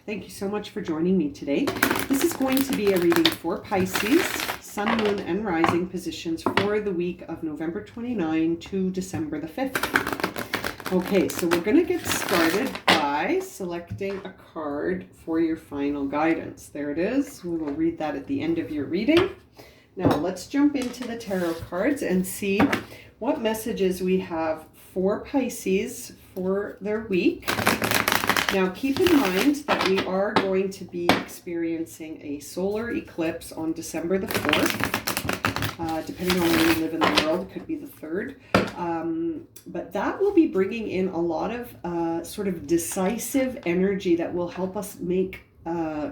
Thank you so much for joining me today. This is going to be a reading for Pisces, Sun, Moon, and Rising positions for the week of November 29 to December the 5th. Okay, so we're going to get started by selecting a card for your final guidance. There it is. We will read that at the end of your reading. Now let's jump into the tarot cards and see what messages we have for Pisces for their week. Now keep in mind that we are going to be experiencing a solar eclipse on December the 4th. Depending on where you live in the world, it could be the 3rd. But that will be bringing in a lot of sort of decisive energy that will help us make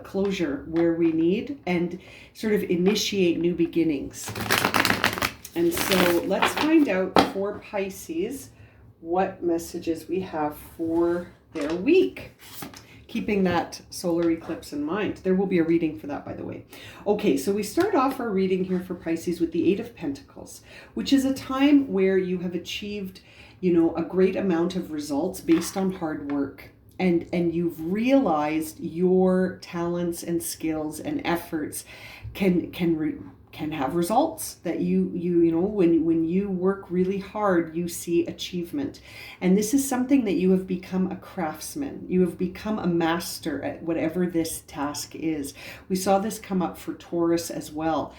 closure where we need and sort of initiate new beginnings. And so let's find out for Pisces what messages we have for their week, keeping that solar eclipse in mind. There will be a reading for that, by the way. Okay, so we start off our reading here for Pisces with the Eight of Pentacles, which is a time where you have achieved, a great amount of results based on hard work. And you've realized your talents and skills and efforts can have results that when you work really hard, you see achievement. And this is something that you have become a craftsman. You have become a master at whatever this task is. We saw this come up for Taurus as well.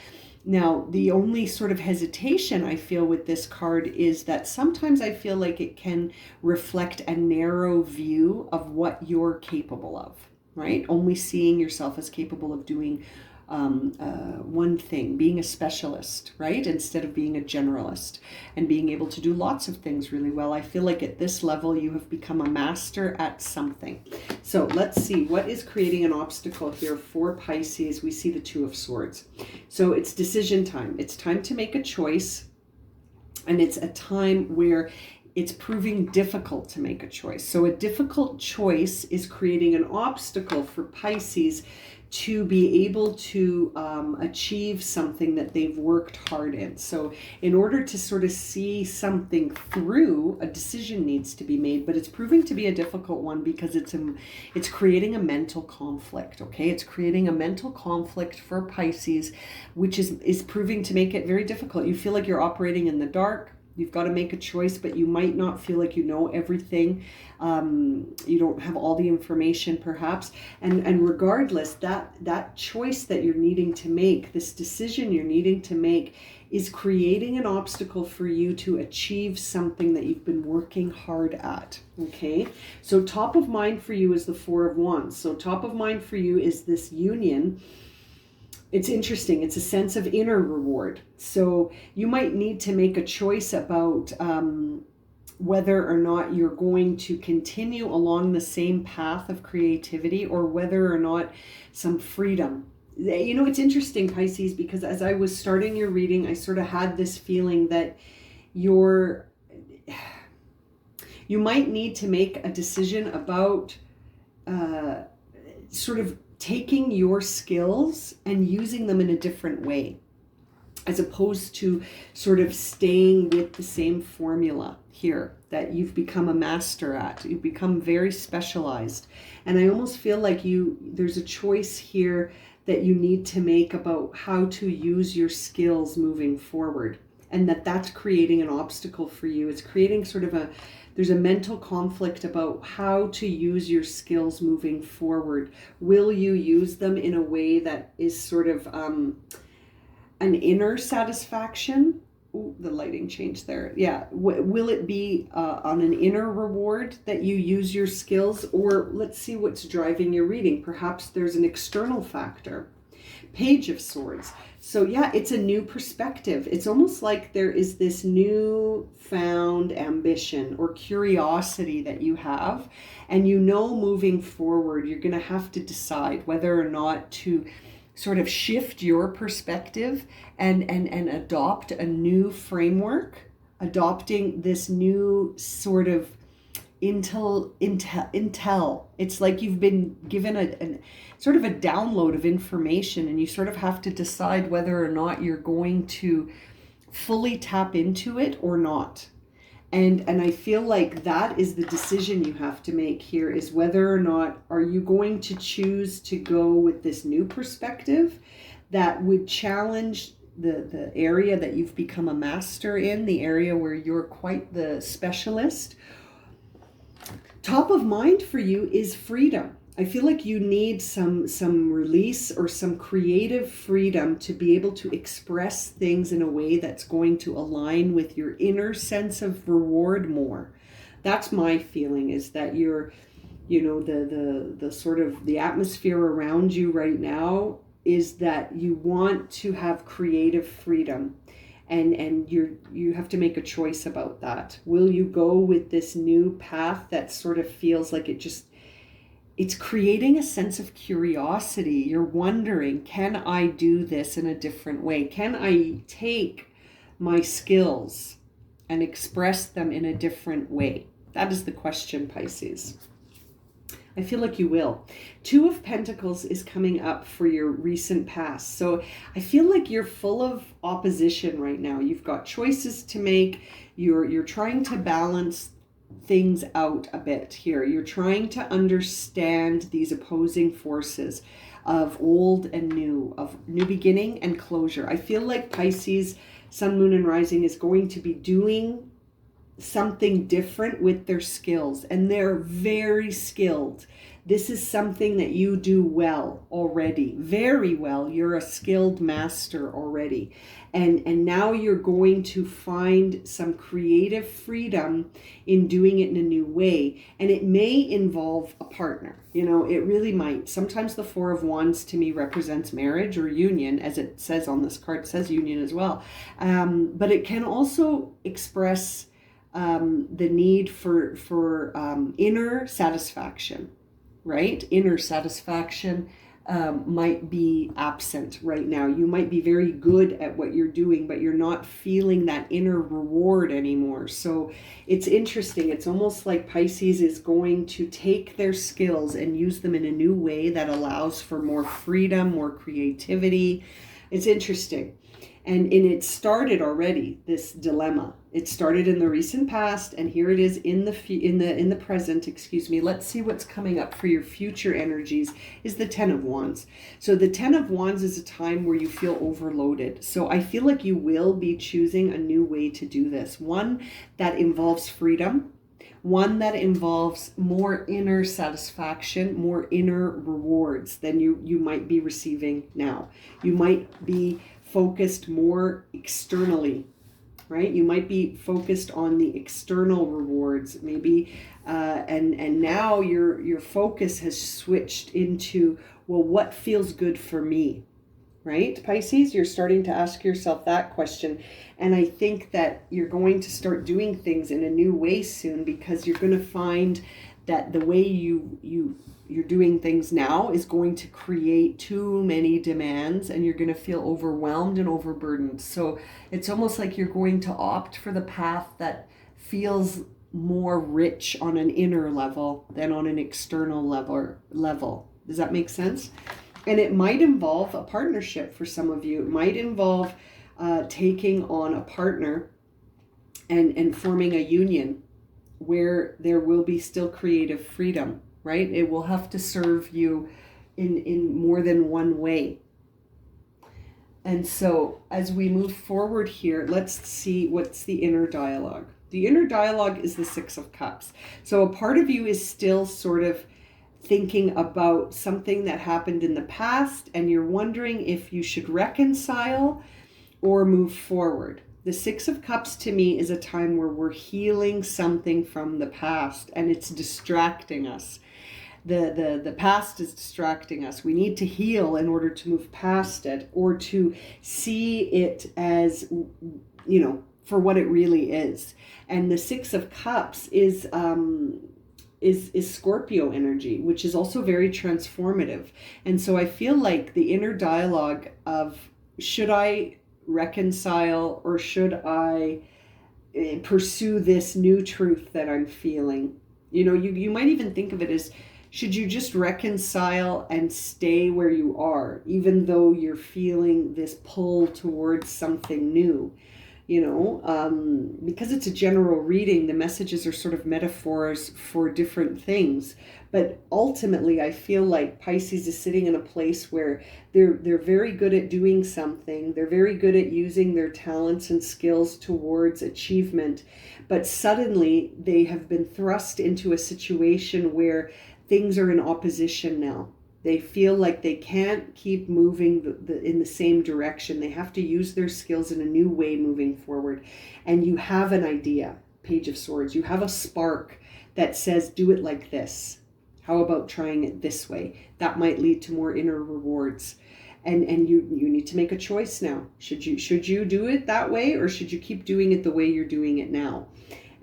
Now, the only sort of hesitation I feel with this card is that sometimes I feel like it can reflect a narrow view of what you're capable of, right? Only seeing yourself as capable of doing one thing, being a specialist, right? Instead of being a generalist and being able to do lots of things really well. I feel like at this level, you have become a master at something. So let's see what is creating an obstacle here for Pisces. We see the Two of Swords. So it's decision time. It's time to make a choice. And it's a time where it's proving difficult to make a choice. So a difficult choice is creating an obstacle for Pisces to be able to achieve something that they've worked hard in. So in order to sort of see something through, a decision needs to be made, but it's proving to be a difficult one because it's creating a mental conflict, okay? It's creating a mental conflict for Pisces, which is proving to make it very difficult. You feel like you're operating in the dark. You've got to make a choice, but you might not feel like you know everything. You don't have all the information perhaps. And regardless, that choice that you're needing to make, this decision you're needing to make is creating an obstacle for you to achieve something that you've been working hard at, okay? So top of mind for you is the Four of Wands. So top of mind for you is this union. It's interesting. It's a sense of inner reward. So you might need to make a choice about whether or not you're going to continue along the same path of creativity or whether or not some freedom. It's interesting, Pisces, because as I was starting your reading, I sort of had this feeling that you might need to make a decision about sort of taking your skills and using them in a different way, as opposed to sort of staying with the same formula here that you've become a master at. You've become very specialized. And I almost feel like there's a choice here that you need to make about how to use your skills moving forward. And that's creating an obstacle for you. It's creating sort of there's a mental conflict about how to use your skills moving forward. Will you use them in a way that is sort of an inner satisfaction? Ooh, the lighting changed there. Yeah. Will it be on an inner reward that you use your skills? Or let's see what's driving your reading. Perhaps there's an external factor. Page of Swords. So yeah, it's a new perspective. It's almost like there is this new found ambition or curiosity that you have. And moving forward, you're going to have to decide whether or not to sort of shift your perspective and adopt a new framework, adopting this new sort of intel. It's like you've been given a sort of a download of information, and you sort of have to decide whether or not you're going to fully tap into it or not. And I feel like that is the decision you have to make here, is whether or not are you going to choose to go with this new perspective that would challenge the area that you've become a master in, the area where you're quite the specialist. Top of mind for you is freedom. I feel like you need some release or some creative freedom to be able to express things in a way that's going to align with your inner sense of reward more. That's my feeling, is that you're, you know, the sort of the atmosphere around you right now is that you want to have creative freedom. And you have to make a choice about that. Will you go with this new path that sort of feels like it's creating a sense of curiosity? You're wondering, can I do this in a different way? Can I take my skills and express them in a different way? That is the question, Pisces. I feel like you will. Two of Pentacles is coming up for your recent past. So I feel like you're full of opposition right now. You've got choices to make. You're trying to balance things out a bit here. You're trying to understand these opposing forces of old and new, of new beginning and closure. I feel like Pisces, Sun, Moon, and Rising is going to be doing something different with their skills, and they're very skilled. This is something that you do well already, very well. You're a skilled master already. And now you're going to find some creative freedom in doing it in a new way. And it may involve a partner. You know, it really might. Sometimes the Four of Wands to me represents marriage or union, as it says on this card. It says union as well. But it can also express the need for inner satisfaction, right? Inner satisfaction might be absent right now. You might be very good at what you're doing, but you're not feeling that inner reward anymore. So it's interesting. It's almost like Pisces is going to take their skills and use them in a new way that allows for more freedom, more creativity. It's interesting. And it started already, this dilemma. It started in the recent past, and here it is in the present, excuse me. Let's see what's coming up for your future energies is the Ten of Wands. So the Ten of Wands is a time where you feel overloaded. So I feel like you will be choosing a new way to do this. One that involves freedom. One that involves more inner satisfaction, more inner rewards than you might be receiving now. You might be focused more externally, right? You might be focused on the external rewards, maybe, and now your focus has switched into, well, what feels good for me, right? Pisces, you're starting to ask yourself that question, and I think that you're going to start doing things in a new way soon, because you're going to find that the way you're doing things now is going to create too many demands, and you're going to feel overwhelmed and overburdened. So it's almost like you're going to opt for the path that feels more rich on an inner level than on an external level. Does that make sense? And it might involve a partnership for some of you. It might involve taking on a partner and forming a union where there will be still creative freedom, right? It will have to serve you in more than one way. And so as we move forward here, let's see what's the inner dialogue. The inner dialogue is the Six of Cups. So a part of you is still sort of thinking about something that happened in the past, and you're wondering if you should reconcile or move forward. The Six of Cups to me is a time where we're healing something from the past, and it's distracting us. The past is distracting us. We need to heal in order to move past it, or to see it as, you know, for what it really is. And the Six of Cups is Scorpio energy, which is also very transformative. And so I feel like the inner dialogue of, should I reconcile or should I pursue this new truth that I'm feeling? You know, you might even think of it as, should you just reconcile and stay where you are, even though you're feeling this pull towards something new? because it's a general reading, the messages are sort of metaphors for different things. But ultimately, I feel like Pisces is sitting in a place where they're very good at doing something. They're very good at using their talents and skills towards achievement. But suddenly, they have been thrust into a situation where things are in opposition now. They feel like they can't keep moving in the same direction. They have to use their skills in a new way moving forward. And you have an idea, Page of Swords. You have a spark that says, do it like this. How about trying it this way? That might lead to more inner rewards. And you need to make a choice now. Should you do it that way, or should you keep doing it the way you're doing it now?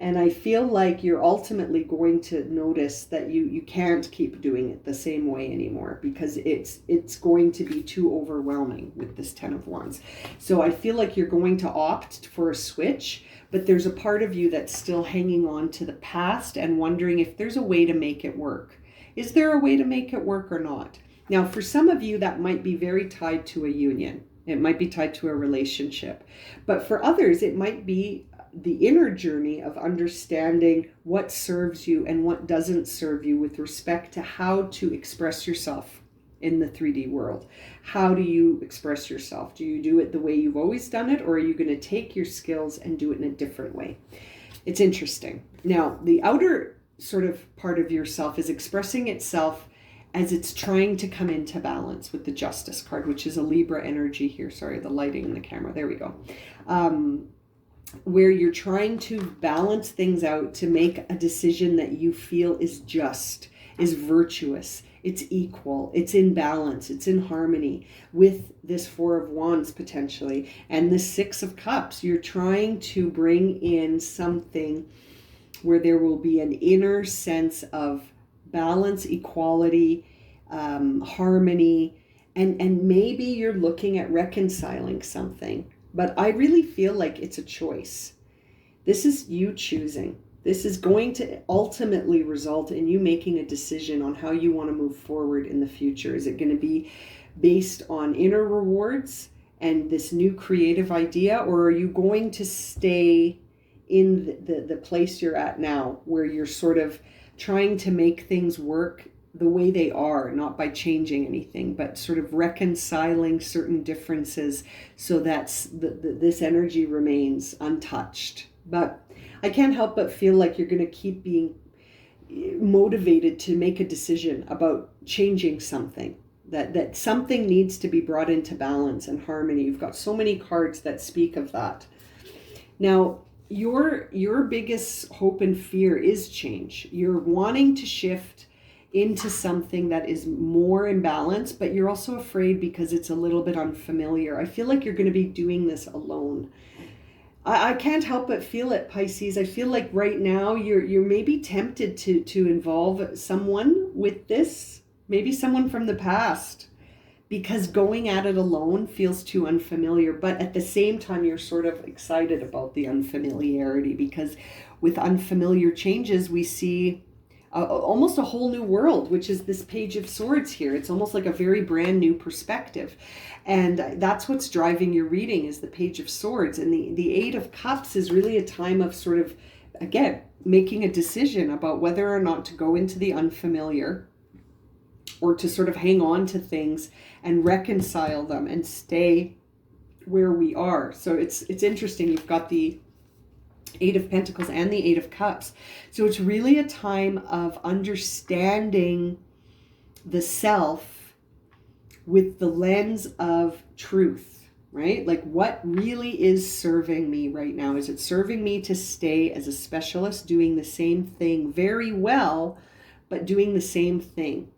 And I feel like you're ultimately going to notice that you can't keep doing it the same way anymore, because it's going to be too overwhelming with this Ten of Wands. So I feel like you're going to opt for a switch, but there's a part of you that's still hanging on to the past and wondering if there's a way to make it work. Is there a way to make it work or not? Now, for some of you, that might be very tied to a union. It might be tied to a relationship. But for others, it might be the inner journey of understanding what serves you and what doesn't serve you with respect to how to express yourself in the 3D world. How do you express yourself? Do you do it the way you've always done it, or are you going to take your skills and do it in a different way? It's interesting. Now, the outer sort of part of yourself is expressing itself as it's trying to come into balance with the Justice card, which is a Libra energy here. Sorry, the lighting in the camera. There we go. Where you're trying to balance things out to make a decision that you feel is just, is virtuous, it's equal, it's in balance, it's in harmony with this Four of Wands potentially. And the Six of Cups, you're trying to bring in something where there will be an inner sense of balance, equality, harmony, and maybe you're looking at reconciling something. But I really feel like it's a choice. This is you choosing. This is going to ultimately result in you making a decision on how you want to move forward in the future. Is it going to be based on inner rewards and this new creative idea, or are you going to stay in the place you're at now, where you're sort of trying to make things work the way they are, not by changing anything, but sort of reconciling certain differences so that this energy remains untouched? But I can't help but feel like you're going to keep being motivated to make a decision about changing something, that something needs to be brought into balance and harmony. You've got so many cards that speak of that. Now, your biggest hope and fear is change. You're wanting to shift into something that is more in balance, but you're also afraid because it's a little bit unfamiliar. I feel like you're going to be doing this alone. I can't help but feel it, Pisces. I feel like right now you're maybe tempted to involve someone with this, maybe someone from the past, because going at it alone feels too unfamiliar. But at the same time, you're sort of excited about the unfamiliarity, because with unfamiliar changes, we see almost a whole new world, which is this Page of Swords here. It's almost like a very brand new perspective. And that's what's driving your reading, is the Page of Swords. And the Eight of Cups is really a time of sort of, again, making a decision about whether or not to go into the unfamiliar, or to sort of hang on to things and reconcile them and stay where we are. So it's interesting. You've got the Eight of Pentacles and the Eight of Cups. So it's really a time of understanding the self with the lens of truth, right? Like, what really is serving me right now? Is it serving me to stay as a specialist doing the same thing very well, but doing the same thing?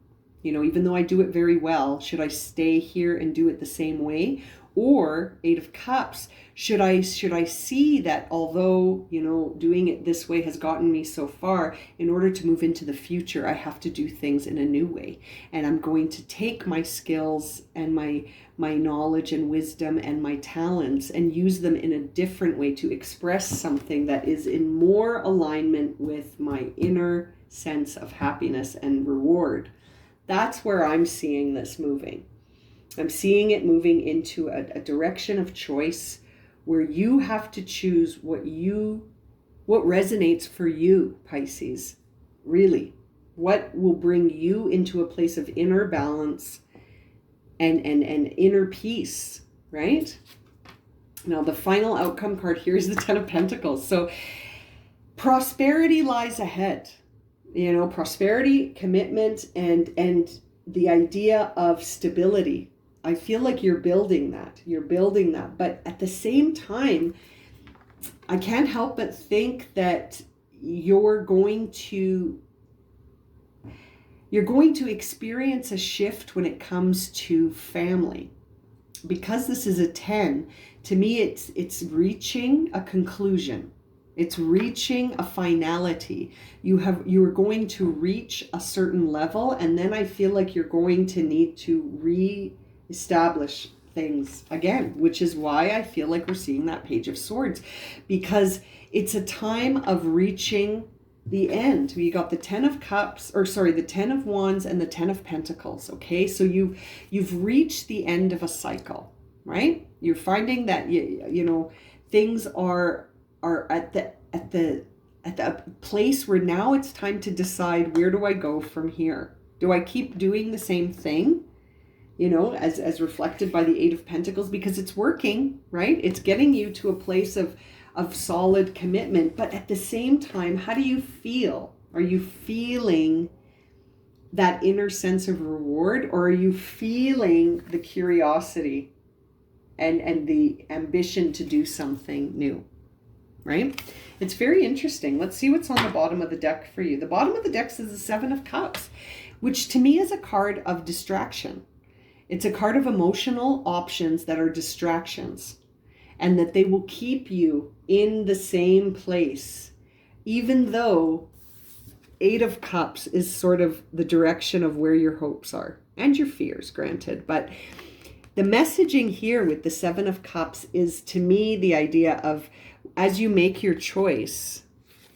You know, even though I do it very well, should I stay here and do it the same way? Or Eight of Cups, should I see that although, you know, doing it this way has gotten me so far, in order to move into the future, I have to do things in a new way. And I'm going to take my skills and my knowledge and wisdom and my talents and use them in a different way to express something that is in more alignment with my inner sense of happiness and reward. That's where I'm seeing this moving. I'm seeing it moving into a direction of choice where you have to choose what resonates for you, Pisces, really. What will bring you into a place of inner balance and inner peace, right? Now, the final outcome card here is the Ten of Pentacles. So prosperity lies ahead. You know, prosperity, commitment, and the idea of stability. I feel like you're building that. You're building that. But at the same time, I can't help but think that you're going to experience a shift when it comes to family. Because this is a 10, to me it's reaching a conclusion. It's reaching a finality. You are going to reach a certain level, and then I feel like you're going to need to re-establish things again, which is why I feel like we're seeing that Page of Swords, because it's a time of reaching the end. We got the Ten of Cups, the Ten of Wands and the Ten of Pentacles. Okay, so you've reached the end of a cycle, right? You're finding that you know things are at the place where now it's time to decide, where do I go from here? Do I keep doing the same thing? You know, as reflected by the Eight of Pentacles, because it's working, right? It's getting you to a place of solid commitment. But at the same time, how do you feel? Are you feeling that inner sense of reward, or are you feeling the curiosity and the ambition to do something new, right? It's very interesting. Let's see what's on the bottom of the deck for you. The bottom of the deck is the Seven of Cups, which to me is a card of distraction. It's a card of emotional options that are distractions, and that they will keep you in the same place, even though Eight of Cups is sort of the direction of where your hopes are and your fears, granted. But the messaging here with the Seven of Cups is, to me, the idea of, as you make your choice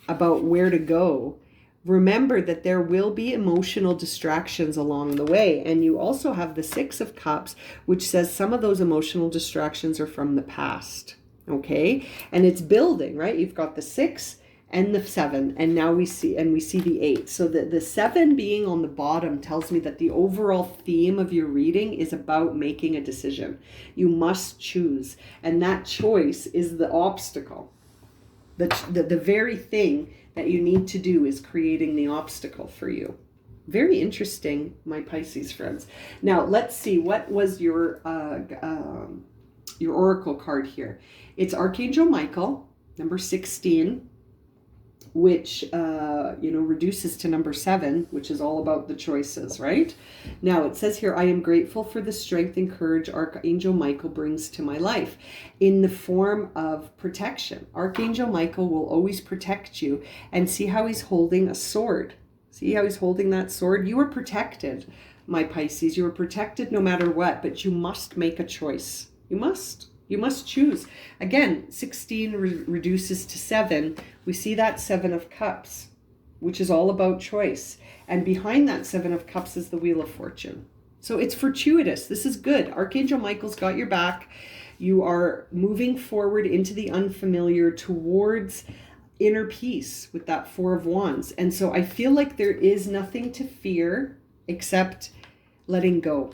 about where to go, remember that there will be emotional distractions along the way. And you also have the Six of Cups, which says some of those emotional distractions are from the past. Okay, and it's building, right? You've got the 6 and the 7, and now we see the 8. So the 7 being on the bottom tells me that the overall theme of your reading is about making a decision. You must choose, and that choice is the obstacle. The very thing that you need to do is creating the obstacle for you. Very interesting, my Pisces friends. Now let's see, what was your oracle card here? It's Archangel Michael, number 16, which reduces to number 7, which is all about the choices, right? Now it says here, I am grateful for the strength and courage Archangel Michael brings to my life in the form of protection. Archangel Michael will always protect you, and see how he's holding a sword. See how he's holding that sword? You are protected, my Pisces. You are protected no matter what, but you must make a choice. You must choose. Again, 16 reduces to 7. We see that 7 of Cups, which is all about choice. And behind that 7 of Cups is the Wheel of Fortune. So it's fortuitous. This is good. Archangel Michael's got your back. You are moving forward into the unfamiliar towards inner peace with that 4 of Wands. And so I feel like there is nothing to fear except letting go.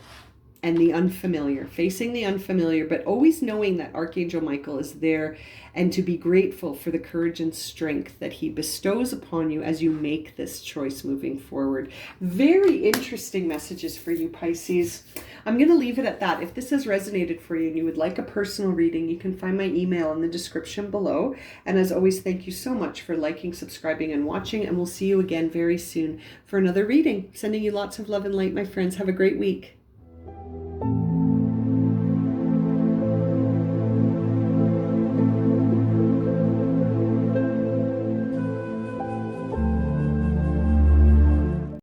And the unfamiliar, facing the unfamiliar, but always knowing that Archangel Michael is there, and to be grateful for the courage and strength that he bestows upon you as you make this choice moving forward. Very interesting messages for you, Pisces. I'm going to leave it at that. If this has resonated for you and you would like a personal reading, you can find my email in the description below. And as always, thank you so much for liking, subscribing, and watching. And we'll see you again very soon for another reading. Sending you lots of love and light, my friends. Have a great week.